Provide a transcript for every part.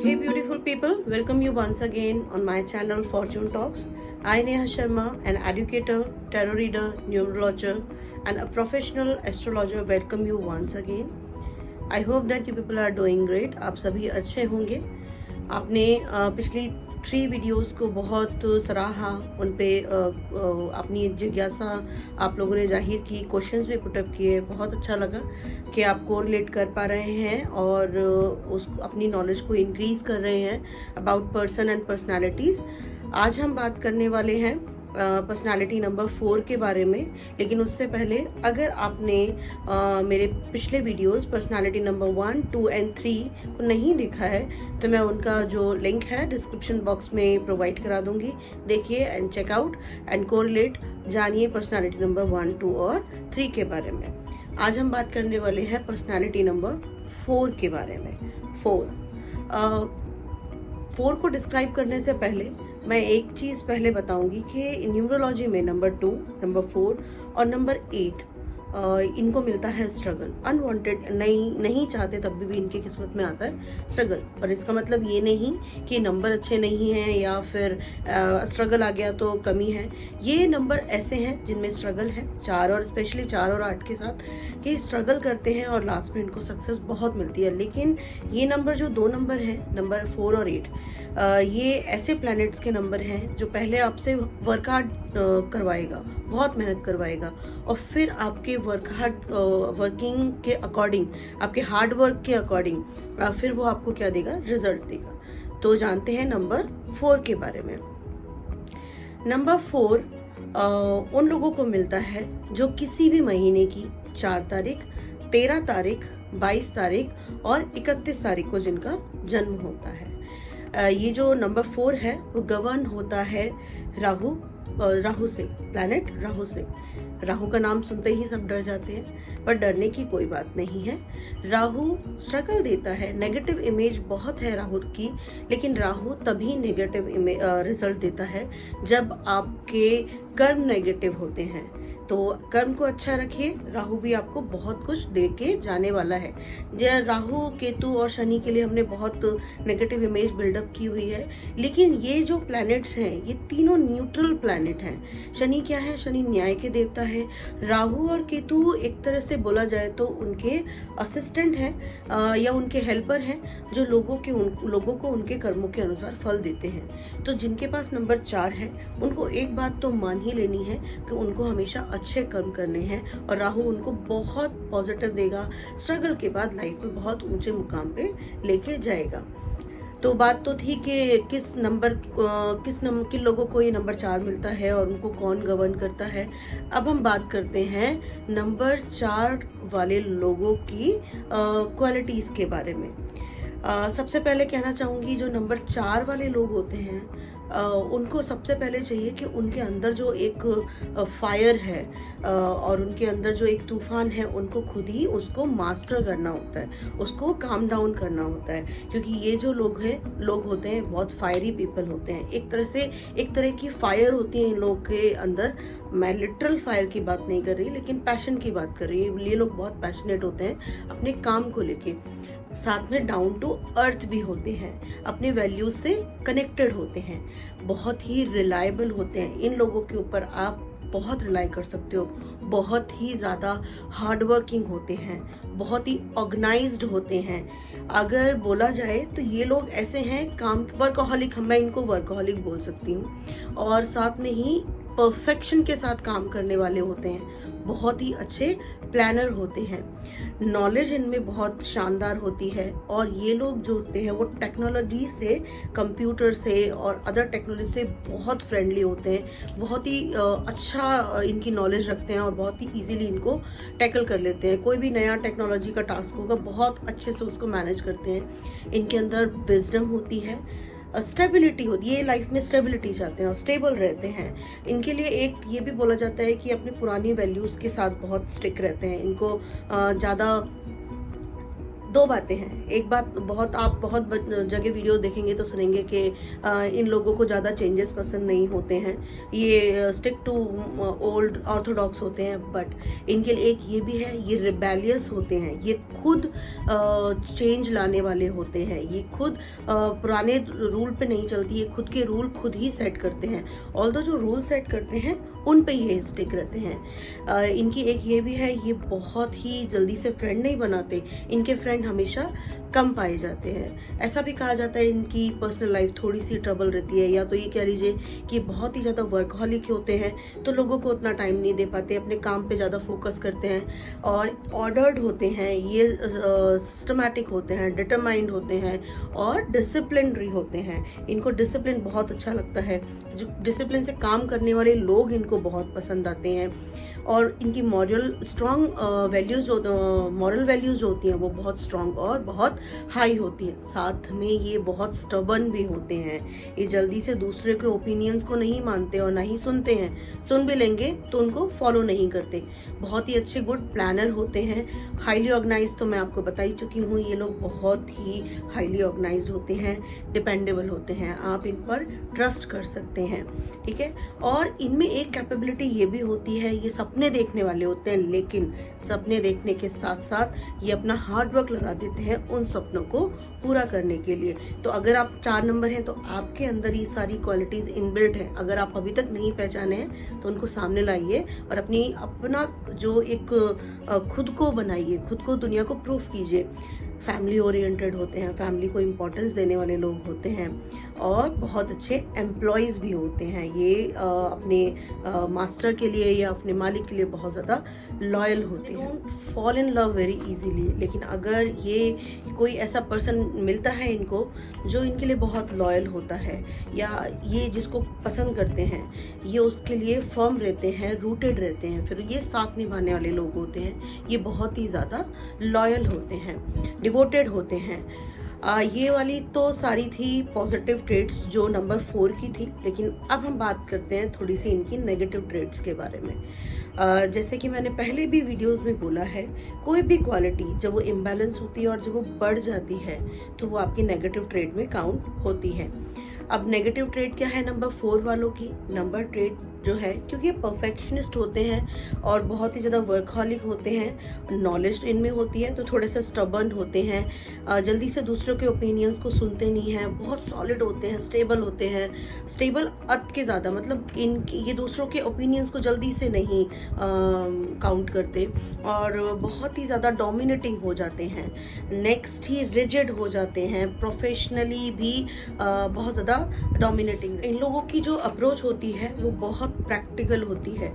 Hey beautiful people, welcome you once again on my channel Fortune Talks. I Neha Sharma, an educator, tarot reader, numerologer and a professional astrologer welcome you once again. I hope that you people are doing great. आप सभी अच्छे होंगे. आपने पिछली 3 videos को बहुत सराहा, उन पे अपनी जिज्ञासा आप लोगों ने जाहिर की, क्वेश्चंस भी पुटअप किए. बहुत अच्छा लगा कि आप कोरिलेट कर पा रहे हैं और उस अपनी नॉलेज को इंक्रीज कर रहे हैं अबाउट पर्सन एंड पर्सनालिटीज़. आज हम बात करने वाले हैं पर्सनालिटी नंबर 4 के बारे में. लेकिन उससे पहले अगर आपने मेरे पिछले वीडियोस पर्सनालिटी नंबर 1, 2 एंड 3 को नहीं देखा है तो मैं उनका जो लिंक है डिस्क्रिप्शन बॉक्स में प्रोवाइड करा दूंगी. देखिए एंड चेकआउट एंड कोरिलेट, जानिए पर्सनालिटी नंबर 1, 2 और 3 के बारे में. आज हम बात करने वाले हैं पर्सनालिटी नंबर 4 के बारे में. 4 को डिस्क्राइब करने से पहले मैं एक चीज़ पहले बताऊंगी कि न्यूमरोलॉजी में नंबर 2, नंबर 4 और नंबर 8 इनको मिलता है स्ट्रगल. अनवांटेड नहीं चाहते तब भी इनकी किस्मत में आता है स्ट्रगल. और इसका मतलब ये नहीं कि नंबर अच्छे नहीं हैं या फिर स्ट्रगल आ गया तो कमी है. ये नंबर ऐसे हैं जिनमें स्ट्रगल है, 4 और स्पेशली 4 और 8 के साथ, कि स्ट्रगल करते हैं और लास्ट में इनको सक्सेस बहुत मिलती है. लेकिन ये नंबर जो 2 नंबर है, नंबर 4 और 8, ये ऐसे प्लैनेट्स के नंबर हैं जो पहले आपसे वर्क हार्ड करवाएगा, बहुत मेहनत करवाएगा और फिर आपके वर्किंग के अकॉर्डिंग, आपके हार्ड वर्क के अकॉर्डिंग फिर वो आपको क्या देगा, रिजल्ट देगा. तो जानते हैं नंबर 4 के बारे में. नंबर 4 उन लोगों को मिलता है जो किसी भी महीने की 4 तारीख, 13 तारीख, 22 तारीख और 31 तारीख को जिनका जन्म होता है. ये जो नंबर 4 है वो गवर्न होता है राहु से, प्लैनेट राहु से. राहु का नाम सुनते ही सब डर जाते हैं, पर डरने की कोई बात नहीं है. राहु स्ट्रगल देता है, नेगेटिव इमेज बहुत है राहु की, लेकिन राहु तभी नेगेटिव रिजल्ट देता है जब आपके कर्म नेगेटिव होते हैं. तो कर्म को अच्छा रखिए, राहु भी आपको बहुत कुछ दे के जाने वाला है. राहु, केतु और शनि के लिए हमने बहुत नेगेटिव इमेज बिल्डअप की हुई है, लेकिन ये जो प्लैनेट्स हैं ये तीनों न्यूट्रल प्लैनेट हैं. शनि क्या है? शनि न्याय के देवता है. राहु और केतु एक तरह से बोला जाए तो उनके असिस्टेंट हैं या उनके हेल्पर हैं जो लोगों को उनके कर्मों के अनुसार फल देते हैं. तो जिनके पास नंबर 4 है उनको एक बात तो मान ही लेनी है कि उनको हमेशा अच्छे कर्म करने हैं और राहु उनको बहुत पॉजिटिव देगा. स्ट्रगल के बाद लाइफ में बहुत ऊंचे मुकाम पे लेके जाएगा. तो बात तो थी कि किन लोगों को ये नंबर 4 मिलता है और उनको कौन गवर्न करता है. अब हम बात करते हैं नंबर 4 वाले लोगों की क्वालिटीज के बारे में. सबसे पहले कहना चाहूंगी जो नंबर 4 वाले लोग होते हैं उनको सबसे पहले चाहिए कि उनके अंदर जो एक फायर है और उनके अंदर जो एक तूफान है, उनको खुद ही उसको मास्टर करना होता है, उसको काम डाउन करना होता है. क्योंकि ये जो लोग होते हैं बहुत फायरी पीपल होते हैं. एक तरह की फायर होती है इन लोगों के अंदर. मैं लिटरल फायर की बात नहीं कर रही, लेकिन पैशन की बात कर रही हूँ. ये लोग बहुत पैशनेट होते हैं अपने काम को लेके. साथ में डाउन टू अर्थ भी होते हैं, अपने वैल्यूज से कनेक्टेड होते हैं, बहुत ही रिलायबल होते हैं. इन लोगों के ऊपर आप बहुत रिलाई कर सकते हो. बहुत ही ज़्यादा हार्ड वर्किंग होते हैं, बहुत ही ऑर्गेनाइज्ड होते हैं. अगर बोला जाए तो ये लोग ऐसे हैं वर्कaholic, मैं इनको वर्कaholic बोल सकती हूँ. और साथ में ही परफेक्शन के साथ काम करने वाले होते हैं, बहुत ही अच्छे प्लानर होते हैं. नॉलेज इनमें बहुत शानदार होती है. और ये लोग जो होते हैं वो टेक्नोलॉजी से, कंप्यूटर से और अदर टेक्नोलॉजी से बहुत फ्रेंडली होते हैं. बहुत ही अच्छा इनकी नॉलेज रखते हैं और बहुत ही इजीली इनको टैकल कर लेते हैं. कोई भी नया टेक्नोलॉजी का टास्क होगा बहुत अच्छे से उसको मैनेज करते हैं. इनके अंदर विजडम होती है, स्टेबिलिटी होती है. ये लाइफ में स्टेबिलिटी चाहते हैं और स्टेबल रहते हैं. इनके लिए एक ये भी बोला जाता है कि अपनी पुरानी वैल्यूज़ के साथ बहुत स्टिक रहते हैं. इनको ज़्यादा दो बातें हैं। एक बात, आप बहुत जगह वीडियो देखेंगे तो सुनेंगे कि इन लोगों को ज़्यादा चेंजेस पसंद नहीं होते हैं, ये स्टिक टू ओल्ड ऑर्थोडॉक्स होते हैं। बट इनके लिए एक ये भी है, ये रिबेलियस होते हैं, ये खुद चेंज लाने वाले होते हैं, ये खुद पुराने रूल पे नहीं चलती, ये खुद के रूल खुद ही सेट करते हैं। ऑल्दो जो रूल सेट करते हैं उन पे ये स्टिक रहते हैं। इनकी एक ये भी है, ये बहुत ही जल्दी से फ्रेंड नहीं बनाते, इनके फ्रेंड हमेशा कम पाए जाते हैं। ऐसा भी कहा जाता है इनकी पर्सनल लाइफ थोड़ी सी ट्रबल रहती है, या तो ये कह लीजिए कि बहुत ही ज़्यादा वर्कहॉलिक होते हैं, तो लोगों को उतना टाइम नहीं दे पाते, अपने काम पे ज़्यादा फोकस करते हैं। और ऑर्डर्ड होते हैं, ये सिस्टमैटिक होते हैं, डिटरमाइंड होते हैं और डिसिप्लिनरी होते हैं। इनको डिसिप्लिन बहुत अच्छा लगता है, जो डिसिप्लिन से काम करने वाले लोग इनको बहुत पसंद आते हैं। और इनकी मॉरल वैल्यूज जो होती हैं वो बहुत स्ट्रांग और बहुत हाई होती है। साथ में ये बहुत स्टबर्न भी होते हैं, ये जल्दी से दूसरे के ओपिनियंस को नहीं मानते और ना ही सुनते हैं, सुन भी लेंगे तो उनको फॉलो नहीं करते। बहुत ही अच्छे गुड प्लानर होते हैं। हाईली ऑर्गेनाइज तो मैं आपको बता ही चुकी हूँ, ये लोग बहुत ही हाईली ऑर्गेनाइज होते हैं, डिपेंडेबल होते हैं, आप इन पर ट्रस्ट कर सकते हैं, ठीक है। और इनमें एक कैपेबिलिटी ये भी होती है, ये सपने देखने वाले होते हैं, लेकिन सपने देखने के साथ साथ ये अपना हार्ड वर्क लगा देते हैं उन सपनों को पूरा करने के लिए। तो अगर आप 4 नंबर हैं तो आपके अंदर ये सारी क्वालिटीज इनबिल्ट हैं। अगर आप अभी तक नहीं पहचाने हैं तो उनको सामने लाइए और अपना जो एक खुद को बनाइए, खुद को दुनिया को प्रूफ कीजिए। फैमिली ओरिएंटेड होते हैं, फैमिली को इम्पोर्टेंस देने वाले लोग होते हैं और बहुत अच्छे एम्प्लॉयज़ भी होते हैं। ये अपने मास्टर के लिए या अपने मालिक के लिए बहुत ज़्यादा लॉयल होते हैं। Fall in love very easily, लेकिन अगर ये कोई ऐसा पर्सन मिलता है इनको जो इनके लिए बहुत लॉयल होता है या ये जिसको पसंद करते हैं, ये उसके लिए फर्म रहते हैं, रूटेड रहते हैं, फिर ये साथ निभाने वाले लोग होते हैं, ये बहुत ही ज़्यादा लॉयल होते हैं, डिवोटेड होते हैं। ये वाली तो सारी थी पॉजिटिव ट्रेड्स जो नंबर 4 की थी, लेकिन अब हम बात करते हैं थोड़ी सी इनकी नेगेटिव ट्रेड्स के बारे में। जैसे कि मैंने पहले भी वीडियोस में बोला है, कोई भी क्वालिटी जब वो इम्बैलेंस होती है और जब वो बढ़ जाती है तो वो आपकी नेगेटिव ट्रेड में काउंट होती है। अब नेगेटिव ट्रेड क्या है नंबर 4 वालों की? नंबर ट्रेड जो है, क्योंकि ये परफेक्शनिस्ट होते हैं और बहुत ही ज़्यादा वर्कहॉलिक होते हैं, नॉलेज इनमें होती है, तो थोड़े से स्टबर्न होते हैं, जल्दी से दूसरों के ओपिनियंस को सुनते नहीं हैं, बहुत सॉलिड होते हैं, स्टेबल होते हैं, स्टेबल अत के ज़्यादा, मतलब ये दूसरों के ओपिनियंस को जल्दी से नहीं काउंट करते और बहुत ही ज़्यादा डोमिनेटिंग हो जाते हैं। नेक्स्ट ही रिजिड हो जाते हैं, प्रोफेशनली भी बहुत ज़्यादा डोमिनेटिंग। इन लोगों की जो अप्रोच होती है वो बहुत प्रैक्टिकल होती है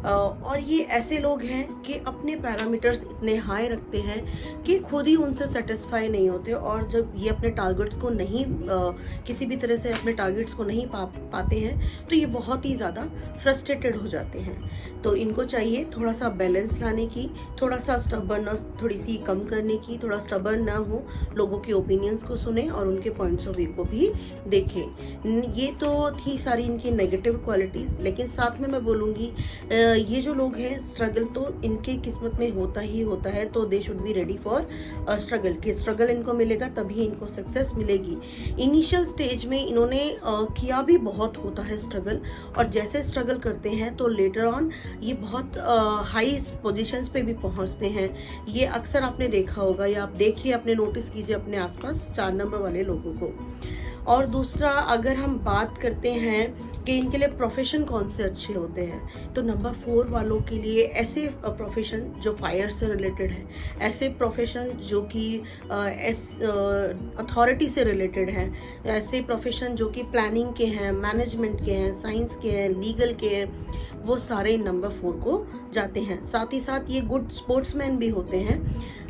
और ये ऐसे लोग हैं कि अपने पैरामीटर्स इतने हाई रखते हैं कि खुद ही उनसे सेटिस्फाई नहीं होते और जब ये अपने टारगेट्स को नहीं किसी भी तरह से अपने टारगेट्स को नहीं पाते हैं तो ये बहुत ही ज़्यादा फ्रस्ट्रेटेड हो जाते हैं। तो इनको चाहिए थोड़ा सा बैलेंस लाने की, थोड़ा सा स्टबर्ननेस थोड़ी सी कम करने की, थोड़ा स्टबर्न ना हो, लोगों के ओपिनियंस को सुने और उनके पॉइंट्स ऑफ व्यू को भी देखें। ये तो थी सारी इनकी नेगेटिव क्वालिटीज़, लेकिन साथ में मैं बोलूँगी ये जो लोग हैं स्ट्रगल तो इनके किस्मत में होता ही होता है, तो they should be ready for struggle, कि स्ट्रगल इनको मिलेगा तभी इनको सक्सेस मिलेगी। इनिशियल स्टेज में इन्होंने किया भी बहुत होता है स्ट्रगल, और जैसे स्ट्रगल करते हैं तो लेटर ऑन ये बहुत हाई पोजीशंस पे भी पहुंचते हैं। ये अक्सर आपने देखा होगा या आप देखिए, अपने नोटिस कीजिए अपने आसपास 4 नंबर वाले लोगों को। और दूसरा, अगर हम बात करते हैं कि इनके लिए प्रोफेशन कौन से अच्छे होते हैं, तो नंबर 4 वालों के लिए ऐसे प्रोफेशन जो फायर से रिलेटेड है, ऐसे प्रोफेशन जो कि अथॉरिटी से रिलेटेड हैं, ऐसे प्रोफेशन जो कि प्लानिंग के हैं, मैनेजमेंट के हैं, साइंस के हैं, लीगल के हैं, वो सारे नंबर 4 को जाते हैं। साथ ही साथ ये गुड स्पोर्ट्समैन भी होते हैं,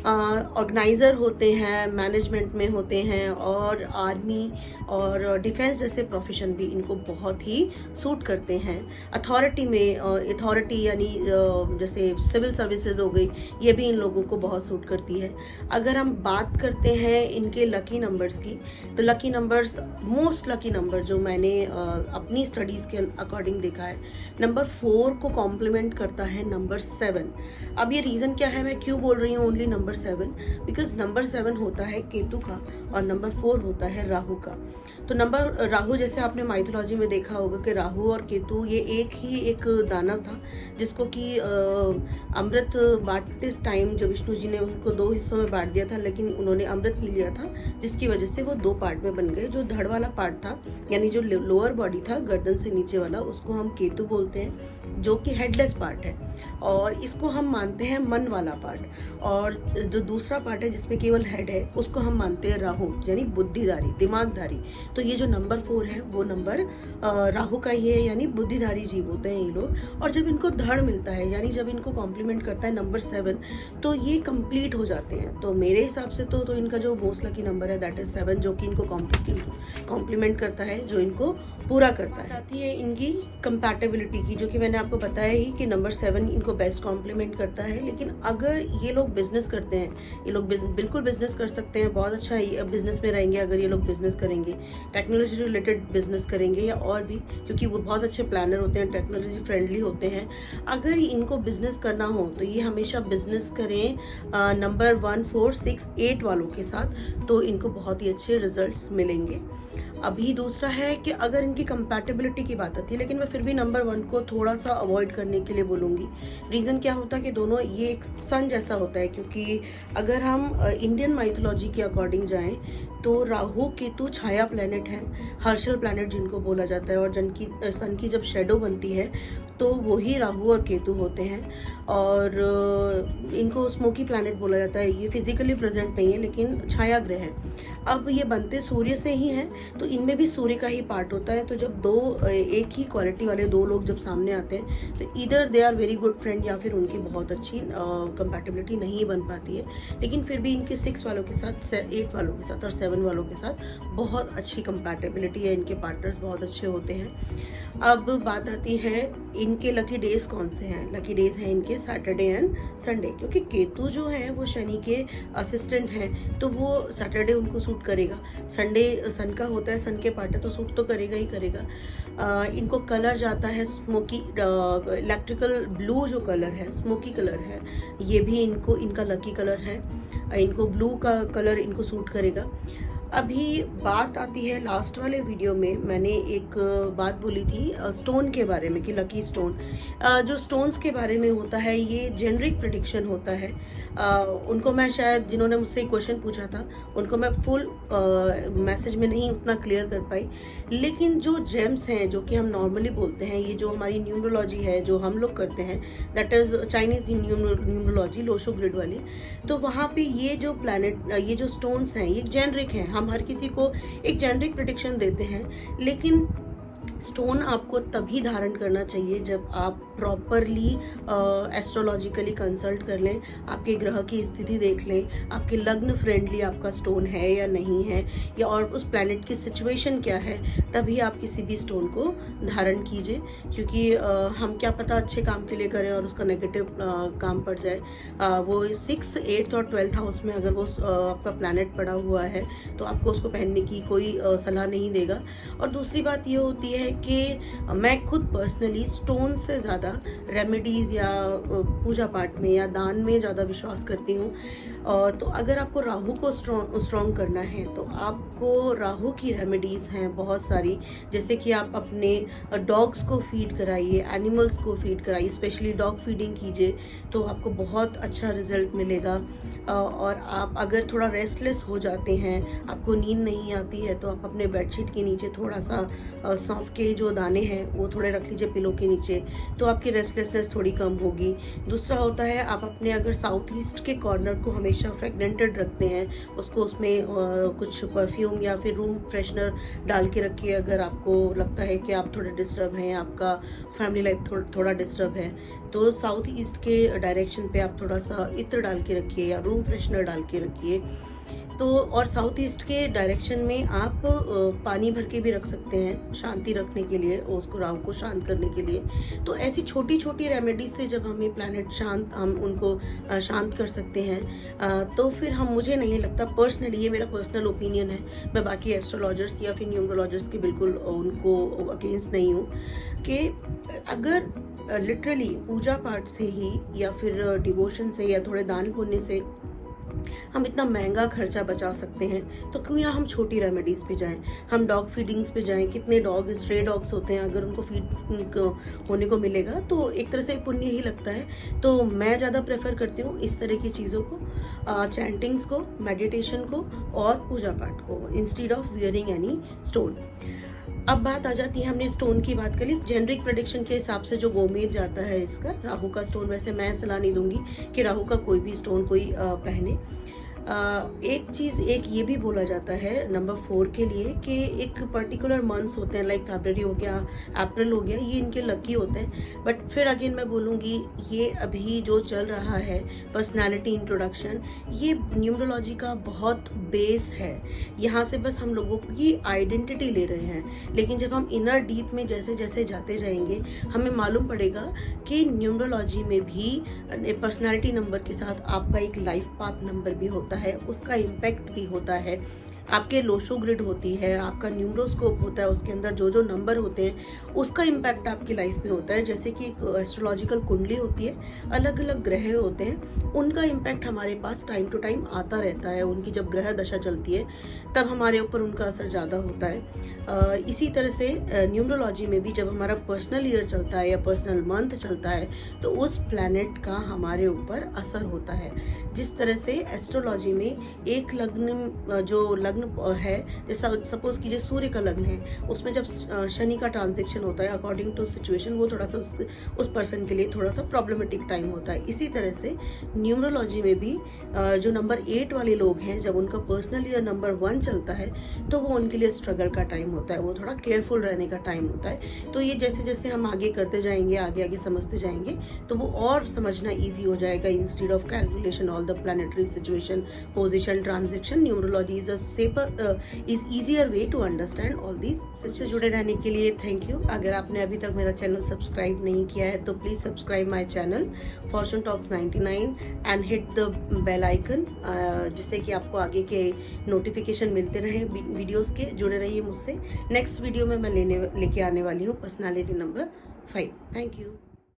ऑर्गेनाइज़र होते हैं, मैनेजमेंट में होते हैं, और आर्मी और डिफेंस जैसे प्रोफेशन भी इनको बहुत ही सूट करते हैं। अथॉरिटी में अथॉरिटी यानी जैसे सिविल सर्विसेज हो गई, ये भी इन लोगों को बहुत सूट करती है। अगर हम बात करते हैं इनके लकी नंबर्स की, तो lucky numbers, most lucky number जो मैंने अपनी स्टडीज़ के अकॉर्डिंग देखा है, नंबर 4 को कॉम्प्लीमेंट करता है नंबर 7। अब ये रीज़न क्या है, मैं क्यों बोल रही हूँ only number number 7, because number 7 होता है केतु का और नंबर 4 होता है राहु का। तो नंबर राहु, जैसे आपने माइथोलॉजी में देखा होगा कि राहु और केतु ये एक दानव था जिसको कि अमृत बांटते टाइम जो विष्णु जी ने उनको 2 हिस्सों में बांट दिया था, लेकिन उन्होंने अमृत पी लिया था, जिसकी वजह से वो 2 पार्ट में बन गए। जो धड़ वाला पार्ट था, यानी जो लोअर बॉडी था गर्दन से नीचे वाला, उसको हम केतु बोलते हैं, जो कि हेडलेस पार्ट है, और इसको हम मानते हैं मन वाला पार्ट। और जो दूसरा पार्ट है जिसमें केवल हेड है, उसको हम मानते हैं राहु, यानी बुद्धिधारी, दिमागधारी। तो ये जो नंबर 4 है वो नंबर राहु का ही है, यानी बुद्धिधारी जीव होते हैं ये लोग। और जब इनको धड़ मिलता है, यानी जब इनको कॉम्प्लीमेंट करता है नंबर 7, तो ये कंप्लीट हो जाते हैं। तो मेरे हिसाब से तो इनका जो मोस्ट लकी नंबर है दैट इज 7, जो कि इनको कॉम्प्लीमेंट करता है, जो इनको पूरा करता है। आती है इनकी कंपैटिबिलिटी की, जो कि मैंने आपको बताया ही कि नंबर 7 इनको बेस्ट कॉम्प्लीमेंट करता है। लेकिन अगर ये लोग बिजनेस करते हैं, ये लोग बिल्कुल बिजनेस कर सकते हैं, बहुत अच्छा बिजनेस में रहेंगे अगर ये लोग बिजनेस करेंगे, टेक्नोलॉजी रिलेटेड बिजनेस करेंगे या और भी, क्योंकि वो बहुत अच्छे प्लानर होते हैं, टेक्नोलॉजी फ्रेंडली होते हैं। अगर इनको बिजनेस करना हो तो ये हमेशा बिजनेस करें नंबर 1, 4, 6, 8 वालों के साथ, तो इनको बहुत ही अच्छे रिजल्ट्स मिलेंगे। अभी दूसरा है कि अगर इनकी कंपैटिबिलिटी की बात आती है, लेकिन मैं फिर भी नंबर 1 को थोड़ा सा अवॉइड करने के लिए बोलूँगी। रीज़न क्या होता है कि दोनों ये एक सन जैसा होता है, क्योंकि अगर हम इंडियन माइथोलॉजी के अकॉर्डिंग जाएं तो राहु केतु छाया प्लैनेट है, हर्षल प्लैनेट जिनको बोला जाता है, और जिनकी सन की जब शेडो बनती है तो वही राहु और केतु होते हैं। और इनको स्मोकी प्लैनेट बोला जाता है। ये फिजिकली प्रेजेंट नहीं है लेकिन छाया ग्रह है। अब ये बनते सूर्य से ही हैं, तो इनमें भी सूर्य का ही पार्ट होता है। तो जब एक ही क्वालिटी वाले 2 लोग जब सामने आते हैं तो इधर they are very good friend, या फिर उनकी बहुत अच्छी कंपैटिबिलिटी नहीं बन पाती है। लेकिन फिर भी इनके 6 वालों के साथ, 8 वालों के साथ और 7 वालों के साथ बहुत अच्छी कंपैटिबिलिटी है। इनके पार्टनर्स बहुत अच्छे होते हैं। अब बात आती है इनके लकी डेज कौन से हैं। लकी डेज हैं इनके सैटरडे एंड संडे, क्योंकि केतु जो है वो शनि के असिस्टेंट हैं, तो वो सैटरडे उनको सूट करेगा। संडे सन का होता है, सन के पार्ट है, तो सूट तो करेगा ही करेगा। इनको कलर जाता है स्मोकी, इलेक्ट्रिकल ब्लू जो कलर है, स्मोकी कलर है, ये भी इनका लकी कलर है। इनको ब्लू का कलर इनको सूट करेगा। अभी बात आती है, लास्ट वाले वीडियो में मैंने एक बात बोली थी स्टोन के बारे में कि लकी स्टोन, जो स्टोन्स के बारे में होता है ये जेनरिक प्रेडिक्शन होता है। उनको मैं शायद, जिन्होंने मुझसे क्वेश्चन पूछा था, उनको मैं फुल मैसेज में नहीं उतना क्लियर कर पाई। लेकिन जो जेम्स हैं, जो कि हम नॉर्मली बोलते हैं, ये जो हमारी न्यूमरोलॉजी है जो हम लोग करते हैं, that is Chinese numerology, Lo Shu grid वाली, तो वहाँ पे ये जो प्लैनेट, ये जो स्टोन्स हैं, ये जेनरिक हैं। हम हर किसी को एक जेनरिक प्रेडिक्शन देते हैं, लेकिन स्टोन आपको तभी धारण करना चाहिए जब आप प्रॉपरली एस्ट्रोलॉजिकली कंसल्ट कर लें, आपके ग्रह की स्थिति देख लें, आपके लग्न फ्रेंडली आपका स्टोन है या नहीं है, या और उस प्लैनेट की सिचुएशन क्या है, तभी आप किसी भी स्टोन को धारण कीजिए। क्योंकि हम क्या पता अच्छे काम के लिए करें और उसका नेगेटिव काम पड़ जाए। वो 6th, 8th और 12th हाउस में अगर वो आपका प्लैनेट पड़ा हुआ है तो आपको उसको पहनने की कोई सलाह नहीं देगा। और दूसरी बात ये होती है कि मैं खुद पर्सनली स्टोन से ज़्यादा रेमेडीज़ या पूजा पाठ में या दान में ज़्यादा विश्वास करती हूँ। तो अगर आपको राहु को स्ट्रॉन्ग करना है तो आपको राहु की रेमेडीज़ हैं बहुत सारी, जैसे कि आप अपने डॉग्स को फीड कराइए, एनिमल्स को फीड कराइए, स्पेशली डॉग फीडिंग कीजिए, तो आपको बहुत अच्छा रिजल्ट मिलेगा। और आप अगर थोड़ा रेस्टलेस हो जाते हैं, आपको नींद नहीं आती है, तो आप अपने बेडशीट के नीचे थोड़ा सा सौंफ के जो दाने हैं वो थोड़े रख लीजिए पिलो के नीचे, तो आपकी रेस्टलेसनेस थोड़ी कम होगी। दूसरा होता है, आप अपने अगर साउथ ईस्ट के कॉर्नर को हमेशा फ्रेगनेंटेड रखते हैं, उसको उसमें कुछ परफ्यूम या फिर रूम फ्रेशनर डाल के रखिए। अगर आपको लगता है कि आप थोड़े डिस्टर्ब हैं, आपका फैमिली लाइफ थोड़ा डिस्टर्ब है, तो साउथ ईस्ट के डायरेक्शन पे आप थोड़ा सा इत्र डाल के रखिए या रूम फ्रेशनर डाल के रखिए। तो और साउथ ईस्ट के डायरेक्शन में आप पानी भर के भी रख सकते हैं शांति रखने के लिए, उसको राहु को शांत करने के लिए। तो ऐसी छोटी छोटी रेमेडीज से जब हमें प्लैनेट हम उनको शांत कर सकते हैं, तो फिर मुझे नहीं लगता, पर्सनली ये मेरा पर्सनल ओपिनियन है, मैं बाकी एस्ट्रोलॉजर्स या फिर न्यूमरोलॉजर्स के बिल्कुल उनको अगेंस्ट नहीं हूँ, कि अगर लिटरली पूजा पाठ से ही या फिर डिवोशन से या थोड़े दान पुण्य से हम इतना महंगा खर्चा बचा सकते हैं, तो क्यों ना हम छोटी रेमेडीज पे जाएं। हम डॉग फीडिंग्स पे जाएं। कितने डॉग स्ट्रे डॉग्स होते हैं, अगर उनको फीड होने को मिलेगा तो एक तरह से पुण्य ही लगता है। तो मैं ज़्यादा प्रेफर करती हूँ इस तरह की चीज़ों को, चैंटिंग्स को, मेडिटेशन को और पूजा पाठ को, instead of wearing any stone. अब बात आ जाती है, हमने स्टोन की बात करी, जेनरिक प्रेडिक्शन के हिसाब से जो गोमेद जाता है इसका, राहु का स्टोन, वैसे मैं सलाह नहीं दूंगी कि राहु का कोई भी स्टोन कोई पहने। एक चीज़ एक ये भी बोला जाता है नंबर 4 के लिए कि एक पर्टिकुलर मंथ्स होते हैं, लाइक फरवरी हो गया, अप्रैल हो गया, ये इनके लकी होते हैं। बट फिर अगेन मैं बोलूँगी, ये अभी जो चल रहा है पर्सनालिटी इंट्रोडक्शन, ये न्यूमरोलॉजी का बहुत बेस है। यहाँ से बस हम लोगों की आइडेंटिटी ले रहे हैं, लेकिन जब हम इनर डीप में जैसे जैसे जाते जाएंगे हमें मालूम पड़ेगा कि न्यूमरोलॉजी में भी पर्सनालिटी नंबर के साथ आपका एक लाइफ पाथ नंबर भी होता है, उसका इम्पैक्ट भी होता है। आपके लोशो ग्रिड होती है, आपका न्यूमरोस्कोप होता है, उसके अंदर जो जो नंबर होते हैं उसका इम्पैक्ट आपकी लाइफ में होता है। जैसे कि एक एस्ट्रोलॉजिकल कुंडली होती है, अलग अलग ग्रह होते हैं, उनका इम्पैक्ट हमारे पास टाइम टू टाइम आता रहता है। उनकी जब ग्रह दशा चलती है तब हमारे ऊपर उनका असर ज़्यादा होता है। इसी तरह से न्यूमरोलॉजी में भी जब हमारा पर्सनल ईयर चलता है या पर्सनल मंथ चलता है तो उस प्लैनेट का हमारे ऊपर असर होता है। जिस तरह से एस्ट्रोलॉजी में एक लग्न जो लग्न है, जैसा सपोज कीजिए सूर्य का लग्न है, उसमें जब शनि का ट्रांजेक्शन होता है अकॉर्डिंग टू सिचुएशन, वो थोड़ा सा उस पर्सन के लिए थोड़ा सा प्रॉब्लमेटिक टाइम होता है। इसी तरह से न्यूमरोलॉजी में भी जो नंबर 8 वाले लोग हैं, जब उनका पर्सनल ईयर नंबर 1 चलता है तो वो उनके लिए स्ट्रगल का टाइम होता है, वो थोड़ा केयरफुल रहने का टाइम होता है। तो ये जैसे जैसे हम आगे करते जाएंगे, आगे आगे समझते जाएंगे, तो वो और समझना ईजी हो जाएगा। Instead of calculation all the planetary situation, position, transaction, numerology is easier way to understand all these. इससे जुड़े रहने के लिए थैंक यू। अगर आपने अभी तक मेरा चैनल सब्सक्राइब नहीं किया है तो please subscribe my channel fortune talks 99 and hit the bell icon, जिससे कि आपको आगे के नोटिफिकेशन मिलते रहे वीडियोस के। जुड़े रहिए मुझसे। नेक्स्ट वीडियो में मैं लेके आने वाली हूँ पर्सनालिटी नंबर 5। Thank you.